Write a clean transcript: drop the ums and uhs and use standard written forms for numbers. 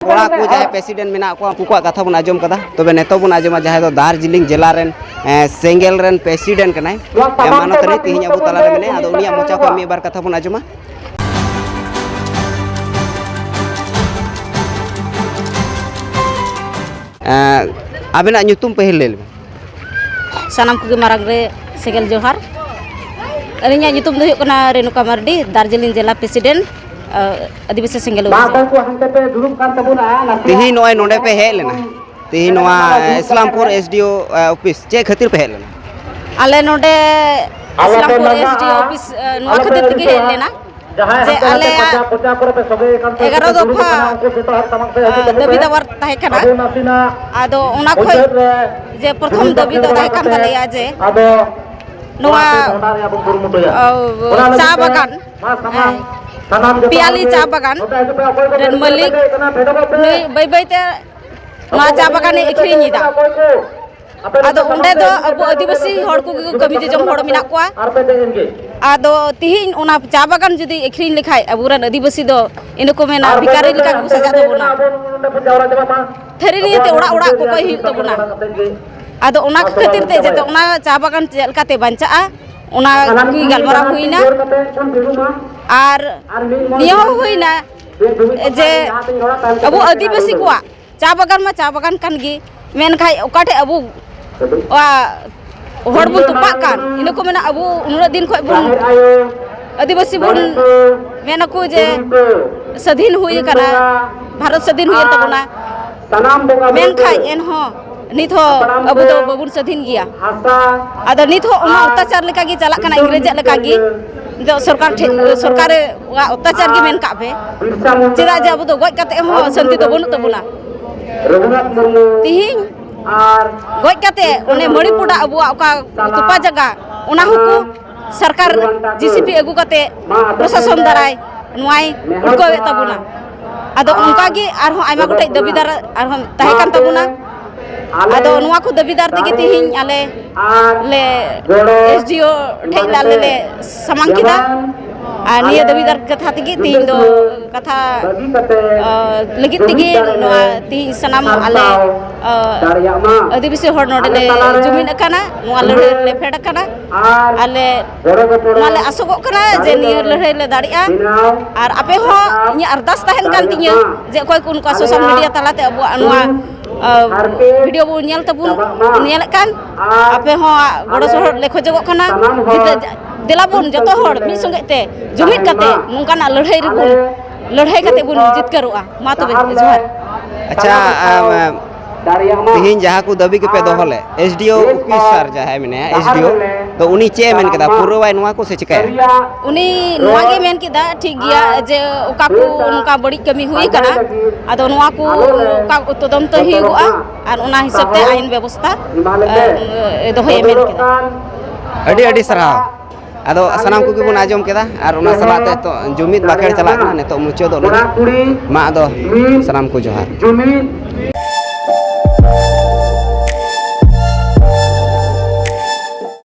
कोड़ा को जहाँ प्रेसिडेंट मेना को उनको कथा बन आजम कदा तबे नेतो बन आजमा जहाँ दो दार्जिलिंग जिला रेन सेंगेल रेन प्रेसिडेंट कनाय मानत रे तिहिं अबु तला रे मेने आदो उनिया मोचा को मी बार कथा बन आजमा आबेना nyutum पहल लेल सानाम को मारग रे सेगेल जोहार अलिnya nyutum दो हुकना रेणुका मार्डी दार्जिलिंग जिला प्रेसिडेंट आदिवासी सेंगेल तिहिं नोय नोडे पे हे लेना तिहिं नोआ इस्लामपुर एसडीओ ऑफिस चे खातिर पे हे लेना आले नोडे इस्लामपुर एसडीओ ऑफिस नोआ खातिर तिगे हे लेना जे आले 11 दफा दाबी दावर ताहे कना आदो उना खोय जे प्रथम दाबी दो ताहे कान तालेया जे नोआ चा बागान पियाली चा बागान रेन मलिक बै बैते नोआ चा बागान इख्रिनी दा आदो उंडे दो अब आदिवासी हड़ को कमी जम हड़ मिना कोआ आदो तिहिं उना चा बागान जुदी इख्रिन लिखाय अबुरन आदिवासी दो इनको मेना भिखारी लिखा को सजा दबोना थेरी नियते ओड़ा ओड़ा को कोई हित तबोना आदो उना खातिर ते जे उना चा बागान चलकाते बांचा उना कुई गलमरा हुइना आर नियो हुइना जे अबु आदिवासी कोआ चा बागान मा चा बागान कान गी मेन खाय ओकाटे अबु हड़ बन तुपा कान इन को मेना अबु उन दिन खो बन आदिवासी बन मेना को जे स्वाधीन हुई कना भारत स्वाधीन हुई तबना मेन खाय एन हो नित हो अबु दो बबुन स्वाधीन गिया आदो नित हो उना अत्याचार लेका गी चला कना इंग्रेज लेका गी जो सरकार अत्याचार गी मेन का बे चिदा जे अबु दो गज काते हो शांति तो बनु तबना तिहिं गज काते ओने मणिपुर अबुआ ओका तुपा जगह ओना हुकु सरकार जीसीपी अगु काते प्रशासन दाराय नोय उडको तबुना आदो उनका गी आरो आयमा गोटे दाबीदार आरो ताहे कान तबुना आदो नोआ को दाबीदार तेगे तिहिं आले ले एसडीओ ठेला ले समांग किदा निया दाबीदार कथा तेगे तिहिं दो कथा लगित तेगे नोआ तिहिं सनाम आले आदिवासी हड़ नोडे ले जुमिन अकाना नोआ लड़ाई ले फेड अकाना आले नोआ आसोगो कना जे निया लड़ाई ले दाड़िया आर आपे हो इnya अरदास ताहेन कान तिnya जे कोई को उनका सोशल मीडिया तलाते अबु नोआ वीडियो बो नेल तबुन नेल कान आपे हो गड़ो सोहर ले खोजगो कना दिलाबुन जतो हड़ मी संगे ते जुमिद काते नोंकाना लड़ाई रिबुन लड़ाई काते बुन जितकरोआ मा तबे जोहार अच्छा तिहिं जहाँ को दाबी के पे दोहले एसडीओ ऑफिसर जहाँ मेने एसडीओ तो उनी चे मेन केदा पुरवाय नोआ को से चिकाया उनी नोआ गे मेन केदा ठीक गिया जे ओका को उनका बड़ी कमी हुई कना आदो नोआ को ओका तदंत हिगुआ आर उना हिसाब ते आईन व्यवस्था दोहय मेन केदा अडी अडी सराव आदो सनाम को बन आजम केदा और उना सलाते तो जुमिद बाखेड़ चला कना ने तो मुचो दो मा दो सनाम को जोहार